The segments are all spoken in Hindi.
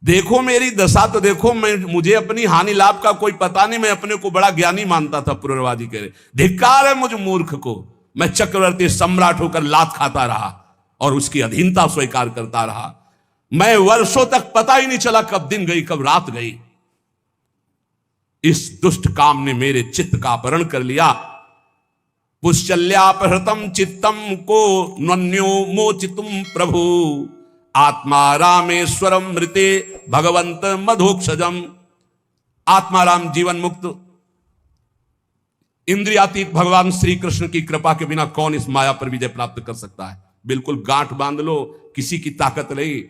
देखो मेरी दशा तो देखो, मुझे अपनी हानि लाभ का कोई पता नहीं, मैं अपने को बड़ा ज्ञानी मानता था। पूर्ववादी कह रहे धिक्कार है मुझ मूर्ख को, मैं चक्रवर्ती सम्राट होकर लात खाता रहा और उसकी अधीनता स्वीकार करता रहा। मैं वर्षों तक पता ही नहीं चला कब दिन गई कब रात गई। इस दुष्ट काम ने मेरे चित्त का अपहरण कर लिया। पुष्चल्यापहृतम चित्तम को नन्यो मोचितुम प्रभु, आत्मा रामेश्वरम मृते भगवंत मधोक्षजम। आत्माराम जीवन मुक्त इंद्रियातीत भगवान श्री कृष्ण की कृपा के बिना कौन इस माया पर विजय प्राप्त कर सकता है। बिल्कुल गांठ बांध लो, किसी की ताकत नहीं।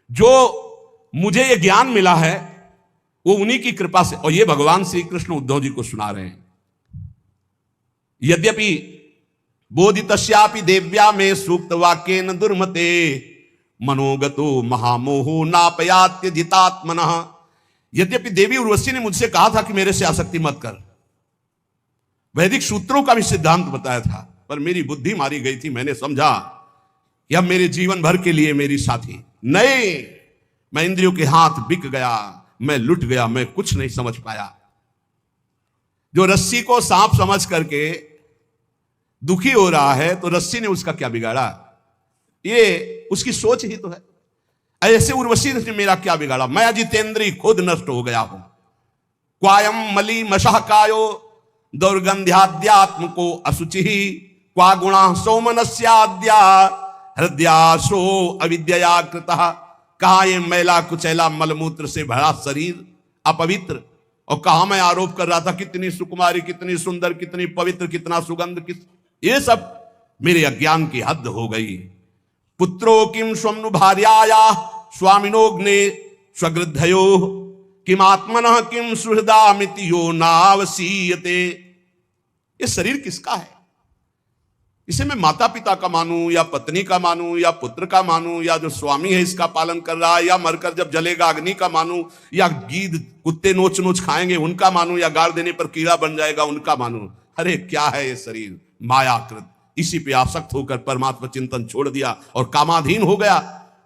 जो मुझे ये ज्ञान मिला है वो उन्हीं की कृपा से, और ये भगवान श्री कृष्ण उद्धव जी को सुना रहे हैं। यद्यपि बोधितस्यापि देव्या में सूक्त वाक्य न दुर्मते, मनोगतो महामोहो नापयात्य जितात्मनः। यद्यपि देवी उर्वशी ने मुझसे कहा था कि मेरे से आसक्ति मत कर, वैदिक सूत्रों का भी सिद्धांत बताया था, पर मेरी बुद्धि मारी गई थी। मैंने समझा कि अब मेरे जीवन भर के लिए मेरी साथी नहीं। मैं इंद्रियों के हाथ बिक गया, मैं लुट गया, मैं कुछ नहीं समझ पाया। जो रस्सी को सांप समझ करके दुखी हो रहा है तो रस्सी ने उसका क्या बिगाड़ा? ये उसकी सोच ही तो है। ऐसे उर्वशी ने मेरा क्या बिगाड़ा? मैं अजितेंद्री खुद नष्ट हो गया हूं। क्वायम मली मशः कायो दौर्गंध्याद्यात्म को अशुचि, क्वा गुणा सौमनस्याद्या हृदयाशो अविद्या कृतः। कहा ये मैला कुचैला मलमूत्र से भरा शरीर अपवित्र, और कहा मैं आरोप कर रहा था कितनी सुकुमारी, कितनी सुंदर, कितनी पवित्र, कितना सुगंध, ये सब मेरे अज्ञान की हद हो गई। पुत्रो किम स्वम्नु भार्याया स्वामिनोग्ने स्वगृद्धयो, किम आत्मनः किम सुहृदामिति यो नावसीयते। ये शरीर किसका है? इसे मैं माता पिता का मानूं या पत्नी का मानूं या पुत्र का मानूं या जो स्वामी है इसका पालन कर रहा है, या मरकर जब जलेगा अग्नि का मानूं, या गीद कुत्ते नोच नोच खाएंगे उनका मानूं, या गाड़ देने पर कीड़ा बन जाएगा उनका मानूं। अरे क्या है ये शरीर? मायाकृत। इसी पे आसक्त होकर परमात्मा चिंतन छोड़ दिया और कामाधीन हो गया।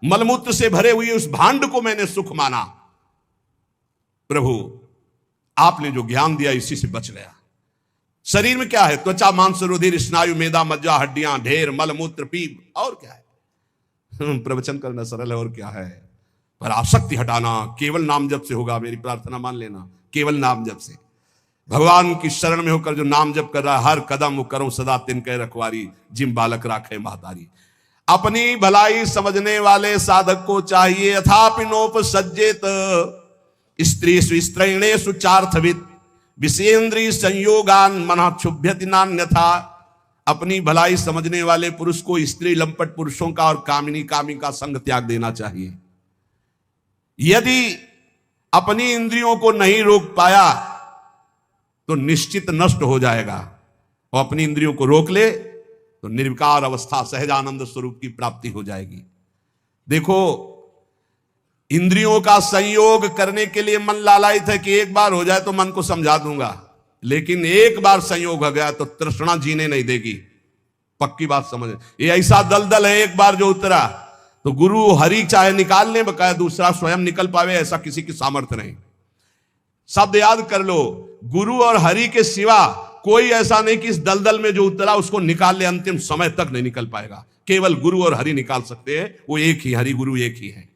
मलमूत्र से भरे हुए उस भांड को मैंने सुख माना। प्रभु आपने जो ज्ञान दिया इसी से बच गया। शरीर में क्या है? त्वचा मांस रुधिर स्नायु मेदा मज्जा हड्डियां ढेर मल मूत्र पीप, और क्या है? प्रवचन करना सरल है, और क्या है? पर आसक्ति हटाना केवल नाम जप से होगा। मेरी प्रार्थना मान लेना, केवल नाम जप से। भगवान की शरण में होकर जो नाम जप कर रहा है, हर कदम वो करो सदा तिनके रखवारी, जिम बालक राखे महतारी। अपनी भलाई समझने वाले साधक को चाहिए अथापि नोपसज्जेत स्त्री स्त्रैणे सुचार्थविद विषेन्द्रीय संयोगान मन क्षुभ्यति नान्यथा। अपनी भलाई समझने वाले पुरुष को स्त्री लंपट पुरुषों का और कामिनी कामी का संग त्याग देना चाहिए। यदि अपनी इंद्रियों को नहीं रोक पाया तो निश्चित नष्ट हो जाएगा, और अपनी इंद्रियों को रोक ले तो निर्विकार अवस्था सहजानंद स्वरूप की प्राप्ति हो जाएगी। देखो, इंद्रियों का संयोग करने के लिए मन लालायित है कि एक बार हो जाए तो मन को समझा दूंगा, लेकिन एक बार संयोग हो गया तो तृष्णा जीने नहीं देगी। पक्की बात समझ। ये ऐसा दलदल है, एक बार जो उतरा तो गुरु हरि चाहे निकाल ले, बकाया दूसरा स्वयं निकल पावे ऐसा किसी की सामर्थ्य नहीं। शब्द याद कर लो, गुरु और हरि के सिवा कोई ऐसा नहीं कि इस दलदल में जो उतरा उसको निकाल ले, अंतिम समय तक नहीं निकल पाएगा। केवल गुरु और हरि निकाल सकते हैं, वो एक ही, हरि गुरु एक ही है।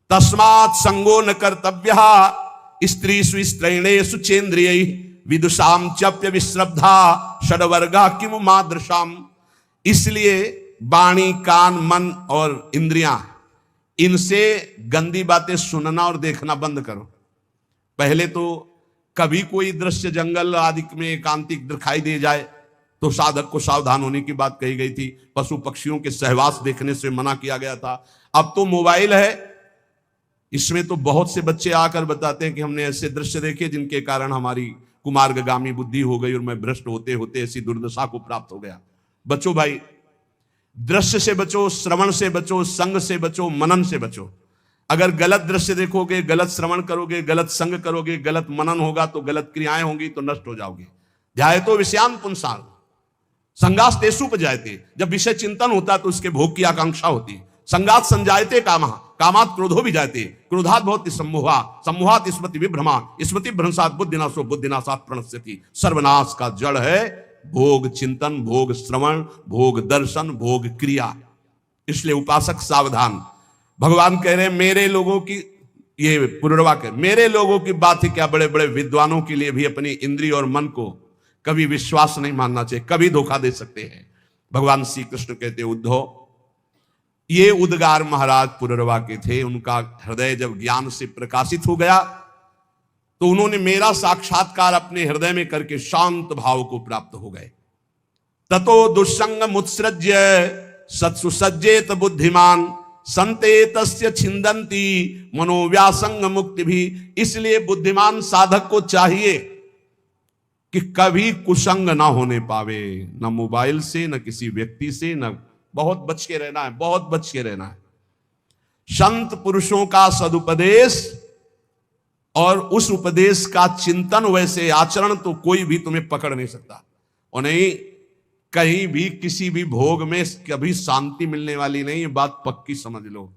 तस्मात् संगो न कर्तव्य स्त्री स्त्रैणेषु चेन्द्रियै विदुषाम चप्य विश्रब्धा षड्वर्गा किमु मादृशाम। इसलिए वाणी कान मन और इंद्रियां, इनसे गंदी बातें सुनना और देखना बंद करो। पहले तो कभी कोई दृश्य जंगल आदि में एकांतिक दिखाई दे जाए तो साधक को सावधान होने की बात कही गई थी। पशु पक्षियों के सहवास देखने से मना किया गया था। अब तो मोबाइल है, इसमें तो बहुत से बच्चे आकर बताते हैं कि हमने ऐसे दृश्य देखे जिनके कारण हमारी कुमार्गगामी बुद्धि हो गई और मैं भ्रष्ट होते होते ऐसी दुर्दशा को प्राप्त हो गया। बचो भाई, दृश्य से बचो, श्रवण से बचो, संग से बचो, मनन से बचो। अगर गलत दृश्य देखोगे, गलत श्रवण करोगे, गलत संग करोगे, गलत मनन होगा तो गलत क्रियाएं होंगी तो नष्ट हो जाओगे। ध्यायतो विषयान पुंसान संगास्तेषु उपजायते। जब विषय चिंतन होता तो उसके भोग की आकांक्षा होती, संगात संजायते कामः कामात क्रोधो भी जायते क्रोधात भवति सम्मोहा सम्मोहात स्मृति विभ्रमा स्मृति भ्रंशात बुद्धिनाशो बुद्धिनाशात प्रणश्यति। सर्वनाश का जड़ है भोग चिंतन, भोग श्रवण, भोग दर्शन, भोग क्रिया। इसलिए उपासक सावधान। भगवान कह रहे हैं मेरे लोगों की, ये पुनर्वाक्य, मेरे लोगों की बात ही क्या, बड़े बड़े विद्वानों के लिए भी अपनी इंद्रिय और मन को कभी विश्वास नहीं मानना चाहिए, कभी धोखा दे सकते हैं। भगवान श्री कृष्ण कहते उद्धव, ये उद्गार महाराज पुनर्वाक्य थे, उनका हृदय जब ज्ञान से प्रकाशित हो गया तो उन्होंने मेरा साक्षात्कार अपने हृदय में करके शांत भाव को प्राप्त हो गए। ततो दुस्संग मुत्सृज्य सत्सु सज्जेत बुद्धिमान संते तस्य छिंदंती मनोव्यासंग मुक्ति भी। इसलिए बुद्धिमान साधक को चाहिए कि कभी कुसंग ना होने पावे, न मोबाइल से, न किसी व्यक्ति से, न, बहुत बच के रहना है, बहुत बच के रहना है। संत पुरुषों का सदुपदेश और उस उपदेश का चिंतन, वैसे आचरण तो कोई भी तुम्हें पकड़ नहीं सकता। और नहीं, कहीं भी किसी भी भोग में कभी शांति मिलने वाली नहीं, ये बात पक्की समझ लो।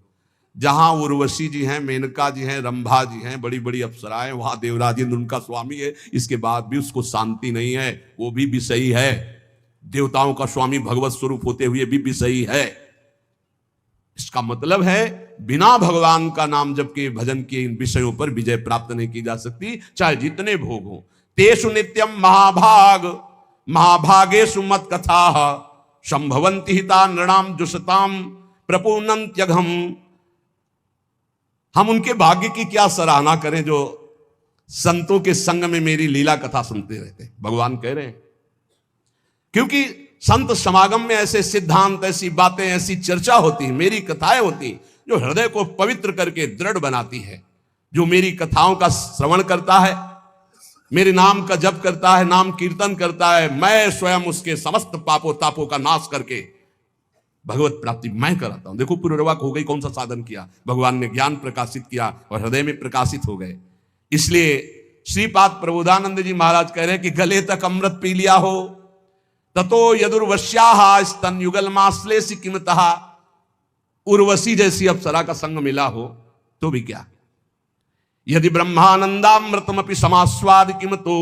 जहां उर्वशी जी हैं, मेनका जी हैं, रंभा जी हैं, बड़ी बड़ी अप्सराएं, वहां देवराजेंद्र उनका स्वामी है, इसके बाद भी उसको शांति नहीं है, वो भी विषयी है। देवताओं का स्वामी भगवत स्वरूप होते हुए भी विषयी है। इसका मतलब है बिना भगवान का नाम जप के, भजन के, इन विषयों पर विजय प्राप्त नहीं की जा सकती, चाहे जितने भोग हो। तेषु नित्यम महाभाग महाभागेषु मत कथा संभवंति हिता नृणाम जुषताम प्रपूर्णंत्यघम। हम उनके भाग्य की क्या सराहना करें जो संतों के संग में मेरी लीला कथा सुनते रहते। भगवान कह रहे हैं क्योंकि संत समागम में ऐसे सिद्धांत, ऐसी बातें, ऐसी चर्चा होती है, मेरी कथाएं होती जो हृदय को पवित्र करके दृढ़ बनाती है। जो मेरी कथाओं का श्रवण करता है, मेरे नाम का जप करता है, नाम कीर्तन करता है, मैं स्वयं उसके समस्त पापों तापों का नाश करके भगवत प्राप्ति मैं कराता हूं। देखो पुनर्वाक हो गई, कौन सा साधन किया, भगवान ने ज्ञान प्रकाशित किया और हृदय में प्रकाशित हो गए। इसलिए श्रीपाद प्रबोधानंद जी महाराज कह रहे हैं कि गले तक अमृत पी लिया हो, ततो यदुर्वश्याः स्तन युगल माश्लेषि किमतः। उर्वशी जैसी अप्सरा का संग मिला हो तो भी क्या, यदि ब्रह्मानंदामृतमपि समास्वाद किमतो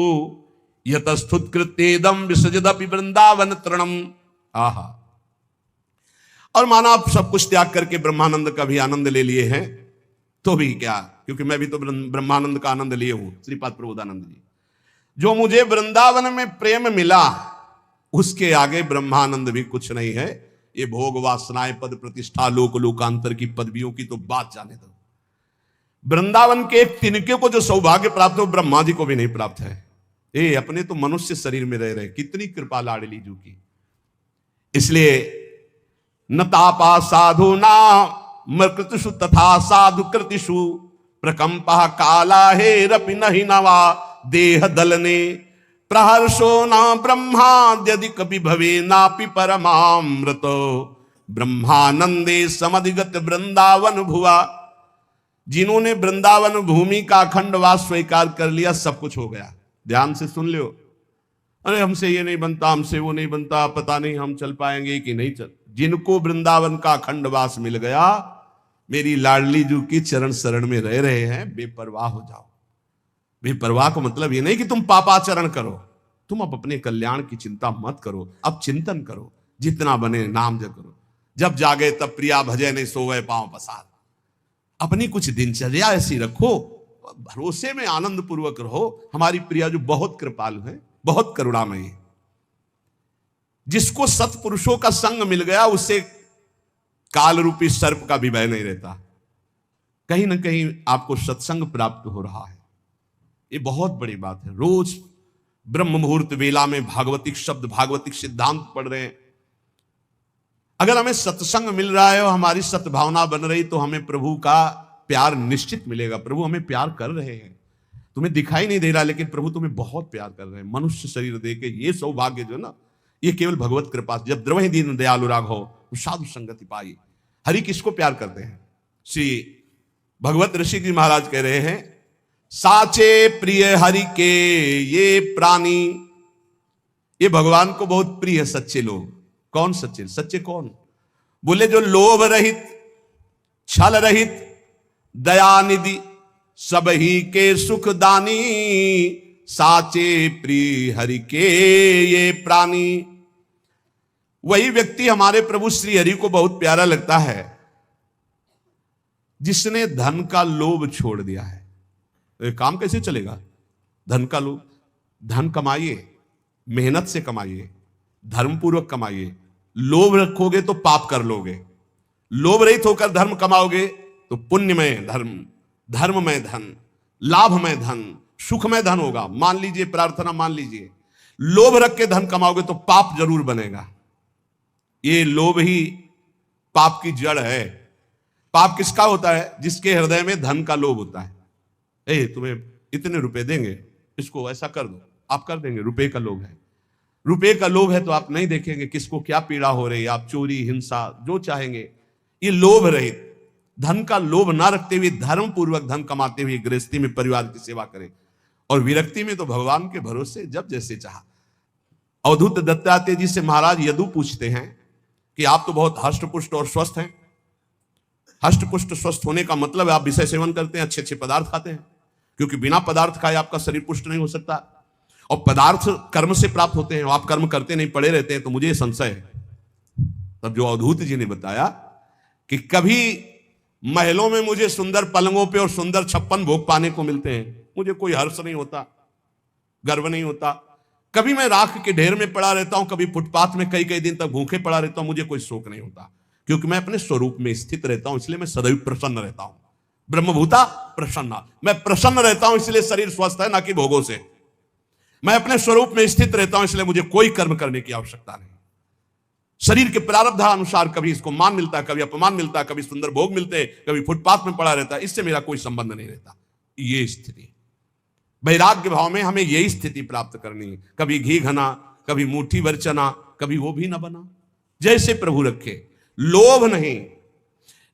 यतस्तुत्कृत्येदम विसजदपि वृंदावन तृणम। आहा, और माना आप सब कुछ त्याग करके ब्रह्मानंद का भी आनंद ले लिए हैं तो भी क्या, क्योंकि मैं भी तो ब्रह्मानंद का आनंद लिए हूं। श्रीपाद प्रबोधानंद जी, जो मुझे वृंदावन में प्रेम मिला उसके आगे ब्रह्मानंद भी कुछ नहीं है। ये भोग वासनाएं, पद प्रतिष्ठा, लोक लोकांतर की पदवियों की तो बात जाने दो। वृंदावन के एक तिनके को जो सौभाग्य प्राप्त हो, ब्रह्मा जी को भी नहीं प्राप्त है। ये अपने तो मनुष्य शरीर में रह रहे, कितनी कृपा लाडली जू की। इसलिए न तापा साधु ना मृकृतिषु तथा साधु कृतिषु प्रकंपा काला हे रपि नहीं नवा देह दलने प्रहर्षो ना ब्रह्मा यदि कभी भवे नापि परमामृत ब्रह्मानंदे समधिगत वृंदावन भुआ। जिन्होंने वृंदावन भूमि का अखंड वास स्वीकार कर लिया, सब कुछ हो गया। ध्यान से सुन लियो, अरे हमसे ये नहीं बनता, हमसे वो नहीं बनता, पता नहीं हम चल पाएंगे कि नहीं चल। जिनको वृंदावन का अखंड वास मिल गया, मेरी लाडली जू की चरण शरण में रह रहे हैं, बेपरवाह हो जाओ। बेपरवाह का मतलब ये नहीं कि तुम पापाचरण करो, तुम अब अपने कल्याण की चिंता मत करो, अब चिंतन करो, जितना बने नाम जप करो। जब जागे तब प्रिया भजे नहीं सोवे पांव पसार। अपनी कुछ दिनचर्या ऐसी रखो, भरोसे में आनंद पूर्वक रहो। हमारी प्रिया जो बहुत कृपालु है, बहुत करुणामयी है। जिसको सत्पुरुषों का संग मिल गया, उससे काल रूपी सर्प का भी भय नहीं रहता। कहीं ना कहीं आपको सत्संग प्राप्त हो रहा है, ये बहुत बड़ी बात है। रोज ब्रह्म मुहूर्त वेला में भागवतिक शब्द, भागवतिक सिद्धांत पढ़ रहे हैं। अगर हमें सत्संग मिल रहा है और हमारी सद्भावना बन रही, तो हमें प्रभु का प्यार निश्चित मिलेगा। प्रभु हमें प्यार कर रहे हैं, तुम्हें दिखाई नहीं दे रहा, लेकिन प्रभु तुम्हें बहुत प्यार कर रहे हैं। मनुष्य शरीर दे के ये सौभाग्य जो ना, ये केवल भगवत कृपा। जब द्रवहि दीन दयालु राघव साधु संगति पाई। हरि किसको प्यार करते हैं? श्री भगवत ऋषि जी महाराज कह रहे हैं, साचे प्रिय हरि के ये प्राणी। ये भगवान को बहुत प्रिय है सच्चे लोग। कौन सच्चे? सच्चे कौन? बोले जो लोभ रहित छल रहित दयानिधि सब ही के सुख दानी, साचे प्रिय हरि के ये प्राणी। वही व्यक्ति हमारे प्रभु श्री हरि को बहुत प्यारा लगता है जिसने धन का लोभ छोड़ दिया है। तो काम कैसे चलेगा? धन का लोभ। धन कमाइए, मेहनत से कमाइए, धर्मपूर्वक कमाइए। लोभ रखोगे तो पाप कर लोगे, लोभ रहित होकर धर्म कमाओगे तो पुण्यमय धर्म, धर्ममय धन, लाभमय धन, सुखमय धन होगा। मान लीजिए, प्रार्थना मान लीजिए, लोभ रख के धन कमाओगे तो पाप जरूर बनेगा। ये लोभ ही पाप की जड़ है। पाप किसका होता है? जिसके हृदय में धन का लोभ होता है। तुम्हें इतने रुपए देंगे, इसको ऐसा कर दो, आप कर देंगे। रुपए का लोभ है। रुपए का लोभ है तो आप नहीं देखेंगे किसको क्या पीड़ा हो रही है, आप चोरी, हिंसा जो चाहेंगे। ये लोभ रहित, धन का लोभ ना रखते हुए धर्म पूर्वक धन कमाते हुए गृहस्थी में परिवार की सेवा करें, और विरक्ति में तो भगवान के भरोसे जब जैसे चाहा। अवधूत दत्तात्रेय जी से महाराज यदु पूछते हैं कि आप तो बहुत हष्टपुष्ट और स्वस्थ हैं। हष्टपुष्ट स्वस्थ होने का मतलब है आप विषय सेवन करते हैं, अच्छे अच्छे पदार्थ खाते हैं, क्योंकि बिना पदार्थ खाए आपका शरीर पुष्ट नहीं हो सकता। और पदार्थ कर्म से प्राप्त होते हैं, आप कर्म करते नहीं, पड़े रहते हैं। तो मुझे संशय है। तब जो अवधूत जी ने बताया कि कभी महलों में मुझे सुंदर पलंगों पे और सुंदर 56 भोग पाने को मिलते हैं, मुझे कोई हर्ष नहीं होता, गर्व नहीं होता। कभी मैं राख के ढेर में पड़ा रहता हूं, कभी फुटपाथ में कई कई दिन तक भूखे पड़ा रहता हूं, मुझे कोई शोक नहीं होता, क्योंकि मैं अपने स्वरूप में स्थित रहता हूं। इसलिए मैं सदैव प्रसन्न रहता हूं। ब्रह्मभूता प्रसन्ना, मैं प्रसन्न रहता हूं, इसलिए शरीर स्वस्थ है, ना कि भोगों से। मैं अपने स्वरूप में स्थित रहता हूं, इसलिए मुझे कोई कर्म करने की आवश्यकता नहीं। शरीर के प्रारब्ध अनुसार कभी इसको मान मिलता है, कभी अपमान मिलता है, कभी सुंदर भोग मिलते हैं, कभी फुटपाथ में पड़ा रहता है, इससे मेरा कोई संबंध नहीं रहता। ये स्थिति, वैराग्य भाव में हमें यही स्थिति प्राप्त करनी है। कभी घी घना, कभी मुट्ठी भर चना, कभी वो भी ना बना, जैसे प्रभु रखे। लोभ नहीं।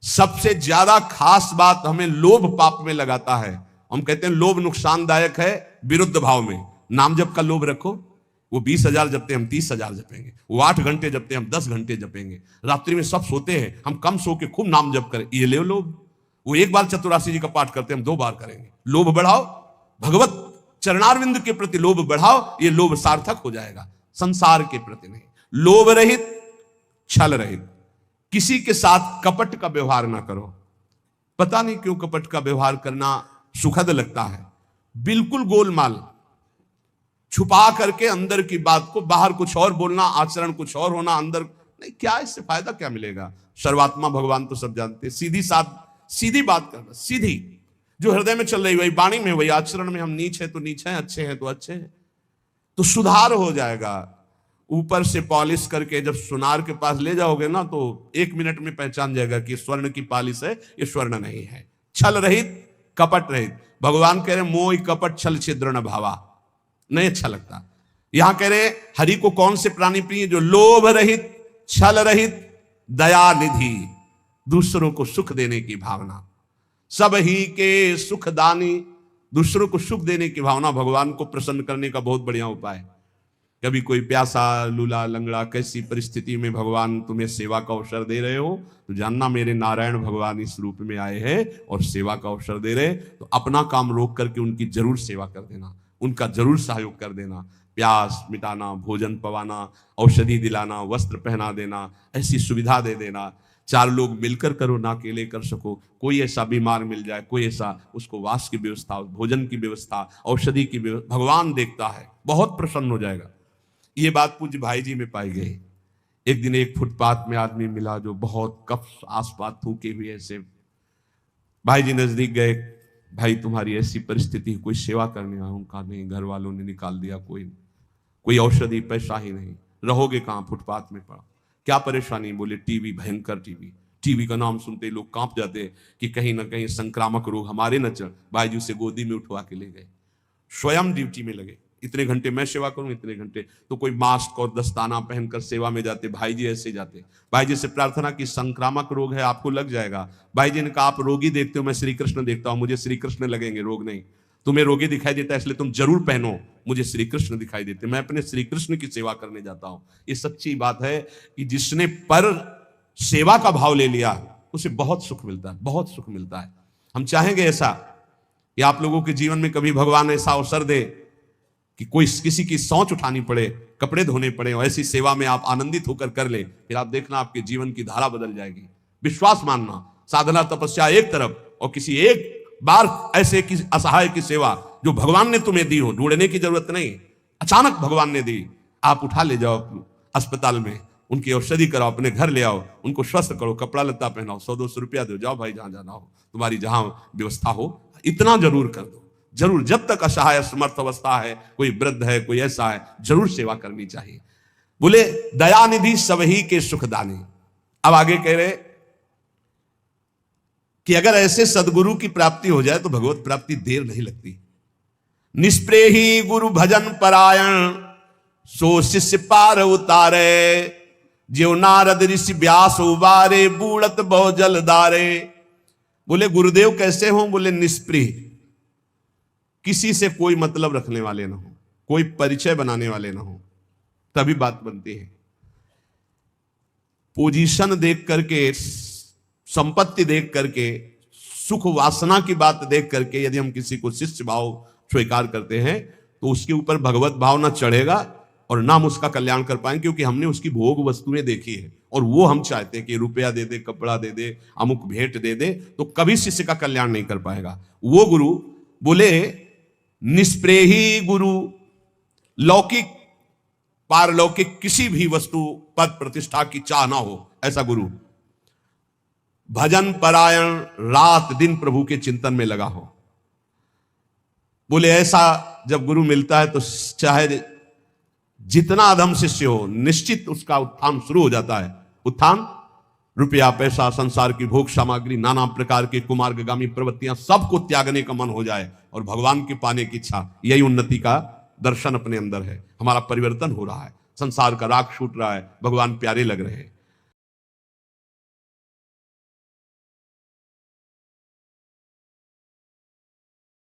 सबसे ज्यादा खास बात हमें लोभ पाप में लगाता है। हम कहते हैं लोभ नुकसानदायक है, विरुद्ध भाव में। नाम जप का लोभ रखो, वो 20,000 जपते हम 30,000 जपेंगे, वो 8 घंटे जपते हम 10 घंटे जपेंगे। रात्रि में सब सोते हैं, हम कम सो के खूब नाम जप करें, ये ले लोभ। वो एक बार चतुरासी जी का पाठ करते हम 2 बार करेंगे। लोभ बढ़ाओ, भगवत चरणारविंद के प्रति लोभ बढ़ाओ, ये लोभ सार्थक हो जाएगा, संसार के प्रति नहीं। लोभ रहित, छल रहित, किसी के साथ कपट का व्यवहार ना करो। पता नहीं क्यों कपट का व्यवहार करना सुखद लगता है। बिल्कुल गोलमाल, छुपा करके अंदर की बात को बाहर कुछ और बोलना, आचरण कुछ और होना, अंदर नहीं। क्या इससे फायदा क्या मिलेगा? सर्वात्मा भगवान तो सब जानते। सीधी बात करना, सीधी जो हृदय में चल रही वही वाणी में, वही आचरण में। हम नीच है तो नीच है, अच्छे हैं तो अच्छे हैं, तो सुधार हो जाएगा। ऊपर से पॉलिश करके जब सुनार के पास ले जाओगे ना, तो 1 मिनट में पहचान जाएगा कि स्वर्ण की पॉलिश है, ये स्वर्ण नहीं है। छल रहित, कपट रहित। भगवान कह रहे मोह कपट छल छिद्र न भावा, नहीं अच्छा लगता। यहां कह रहे हरि को कौन से प्राणी प्रिय? जो लोभ रहित, छल रहित, दया निधि, दूसरों को सुख देने की भावना, सब ही के सुख दानी। दूसरों को सुख देने की भावना भगवान को प्रसन्न करने का बहुत बढ़िया उपाय है। कभी कोई प्यासा, लूला, लंगड़ा, कैसी परिस्थिति में भगवान तुम्हें सेवा का अवसर दे रहे हो, तो जानना मेरे नारायण भगवान इस रूप में आए हैं और सेवा का अवसर दे रहे। तो अपना काम रोक करके उनकी जरूर सेवा कर देना, उनका जरूर सहयोग कर देना। प्यास मिटाना, भोजन पवाना, औषधि दिलाना, वस्त्र पहना देना, ऐसी सुविधा दे देना। 4 लोग मिलकर करो, ना अकेले कर सको। कोई ऐसा बीमार मिल जाए, कोई ऐसा, उसको वास की व्यवस्था, भोजन की व्यवस्था, औषधि की व्यवस्था, भगवान देखता है, बहुत प्रसन्न हो जाएगा। ये बात पूज्य भाई जी में पाई गई। एक दिन एक फुटपाथ में आदमी मिला जो बहुत कफ आसपास थूके हुए ऐसे। भाई जी नजदीक गए, भाई तुम्हारी ऐसी परिस्थिति, कोई सेवा करने आया? उनका नहीं, घर वालों ने निकाल दिया, कोई औषधि, पैसा ही नहीं, रहोगे कहाँ? फुटपाथ में पड़ा। क्या परेशानी? बोले टीबी, भयंकर टीबी। टीबी का नाम सुनते ही लोग कांप जाते कि कहीं ना कहीं संक्रामक रोग हमारे न चल। भाई जी उसे गोदी में उठवा के ले गए, स्वयं ड्यूटी में लगे। इतने घंटे मैं सेवा करूं, इतने घंटे। तो कोई मास्क और दस्ताना पहनकर सेवा में जाते, भाई जी ऐसे जाते। भाई जी से प्रार्थना की, संक्रामक रोग है, आपको लग जाएगा। भाई जी ने कहा आप रोगी देखते हो, मैं श्री कृष्ण देखता हूं, मुझे श्री कृष्ण लगेंगे, रोग नहीं। तुम्हें रोगी दिखाई देता है इसलिए तुम जरूर पहनो, मुझे श्री कृष्ण दिखाई देते, मैं अपने श्री कृष्ण की सेवा करने जाता हूं। ये सच्ची बात है कि जिसने पर सेवा का भाव ले लिया, उसे बहुत सुख मिलता है, बहुत सुख मिलता है। हम चाहेंगे ऐसा कि आप लोगों के जीवन में कभी भगवान ऐसा अवसर दे कि कोई किसी की सौंच उठानी पड़े, कपड़े धोने पड़े, और ऐसी सेवा में आप आनंदित होकर कर ले, फिर आप देखना आपके जीवन की धारा बदल जाएगी। विश्वास मानना, साधना तपस्या एक तरफ, और किसी एक बार ऐसे की असहाय की सेवा जो भगवान ने तुम्हें दी हो, ढूंढने की जरूरत नहीं, अचानक भगवान ने दी, आप उठा ले जाओ अस्पताल में, उनकी औषधि कराओ, अपने घर ले आओ, उनको स्वस्थ करो, कपड़ा लत्ता पहनाओ, 100-200 रुपया दो, जाओ भाई जहां जाना हो, तुम्हारी जहां व्यवस्था हो, इतना जरूर कर दो। जरूर, जब तक असहाय असमर्थ अवस्था है, कोई वृद्ध है, कोई ऐसा है, जरूर सेवा करनी चाहिए। बोले दयानिधि सबही के सुखदानी। अब आगे कह रहे कि अगर ऐसे सदगुरु की प्राप्ति हो जाए तो भगवत प्राप्ति देर नहीं लगती। निष्प्रेही गुरु भजन परायण, सो शिष्य पार उतारे, ज्यो नारद ऋषि व्यास उबारे, बूढ़त बहु जलदारे। बोले गुरुदेव कैसे हो? बोले निष्प्रिय, किसी से कोई मतलब रखने वाले ना हो, कोई परिचय बनाने वाले ना हो, तभी बात बनती है। पोजीशन देख करके, संपत्ति देख करके, सुख वासना की बात देख करके यदि हम किसी को शिष्य भाव स्वीकार करते हैं तो उसके ऊपर भगवत भाव ना चढ़ेगा और ना हम उसका कल्याण कर पाएंगे, क्योंकि हमने उसकी भोग वस्तुएं देखी है और वो हम चाहते हैं कि रुपया दे दे, कपड़ा दे दे, अमुक भेंट दे दे, तो कभी शिष्य का कल्याण नहीं कर पाएगा वो गुरु। बोले निष्प्रेही गुरु, लौकिक पारलौकिक किसी भी वस्तु पद प्रतिष्ठा की चाह ना हो, ऐसा गुरु। भजन परायण, रात दिन प्रभु के चिंतन में लगा हो। बोले ऐसा जब गुरु मिलता है तो चाहे जितना अधम शिष्य हो, निश्चित उसका उत्थान शुरू हो जाता है। उत्थान, रुपया पैसा, संसार की भोग सामग्री, नाना प्रकार के कुमार्गगामी प्रवृत्तियां, सबको त्यागने का मन हो जाए और भगवान के पाने की इच्छा, यही उन्नति का दर्शन अपने अंदर है। हमारा परिवर्तन हो रहा है, संसार का राग छूट रहा है, भगवान प्यारे लग रहे हैं।